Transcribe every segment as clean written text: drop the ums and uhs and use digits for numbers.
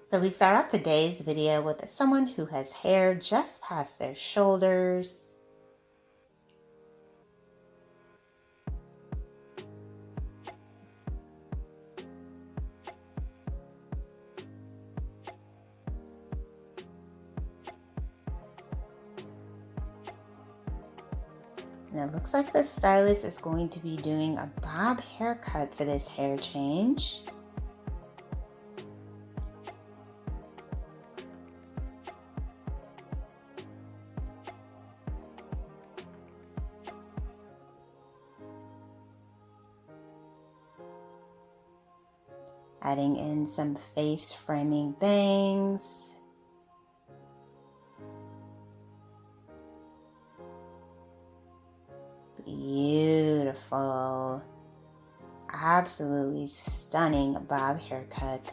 So we start off today's video with someone who has hair just past their shoulders. And it looks like the stylist is going to be doing a bob haircut for this hair change. Adding in some face framing bangs. Beautiful. Absolutely stunning bob haircut.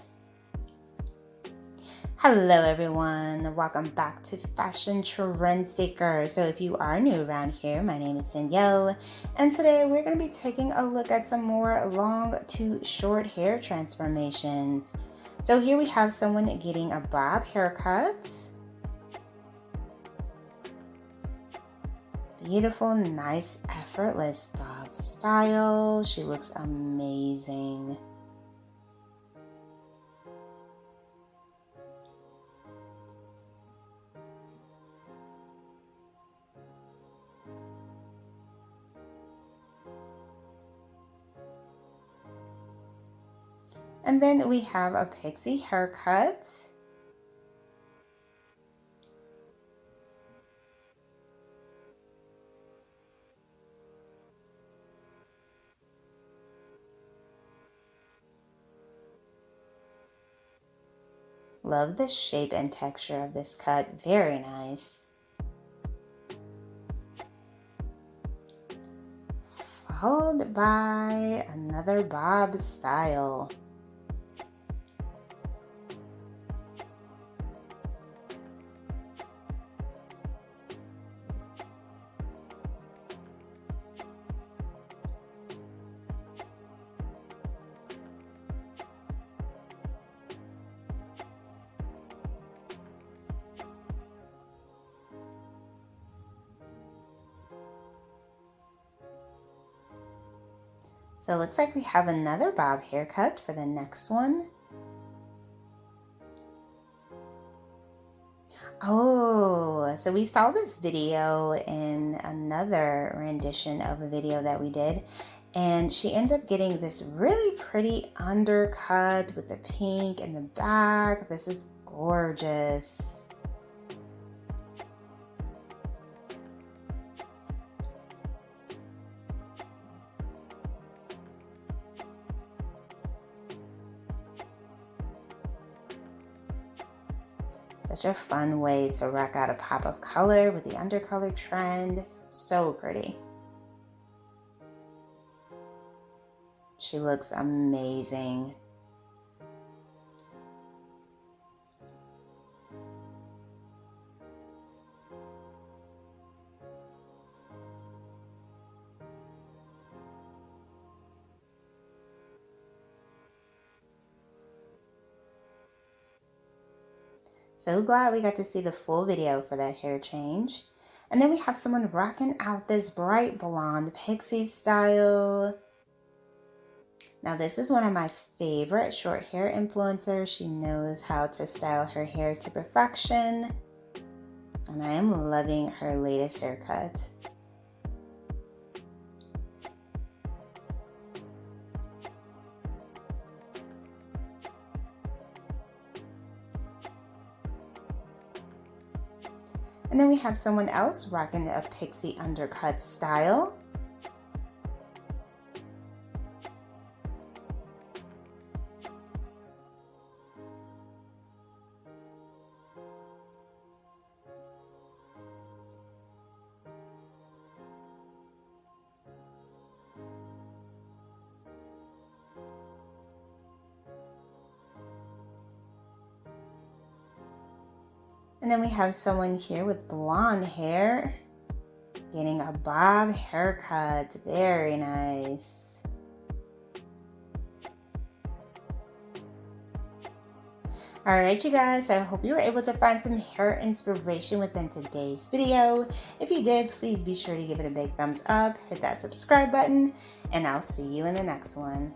Hello everyone, welcome back to Fashion Trendseeker. So if you are new around here, my name is Danielle, and today we're going to be taking a look at some more long to short hair transformations. So here we have someone getting a bob haircut. Beautiful, nice, effortless bob style. She looks amazing. And then we have a pixie haircut. Love the shape and texture of this cut, very nice. Followed by another bob style. So it looks like we have another bob haircut for the next one. Oh, so we saw this video in another rendition of a video that we did, and she ends up getting this really pretty undercut with the pink in the back. This is gorgeous. Such a fun way to rock out a pop of color with the undercolor trend. So pretty. She looks amazing. So glad we got to see the full video for that hair change. And then we have someone rocking out this bright blonde pixie style. Now this is one of my favorite short hair influencers. She knows how to style her hair to perfection. And I am loving her latest haircut. And then we have someone else rocking a pixie undercut style. And then we have someone here with blonde hair getting a bob haircut. Very nice. Alright you guys, I hope you were able to find some hair inspiration within today's video. If you did, please be sure to give it a big thumbs up, hit that subscribe button, and I'll see you in the next one.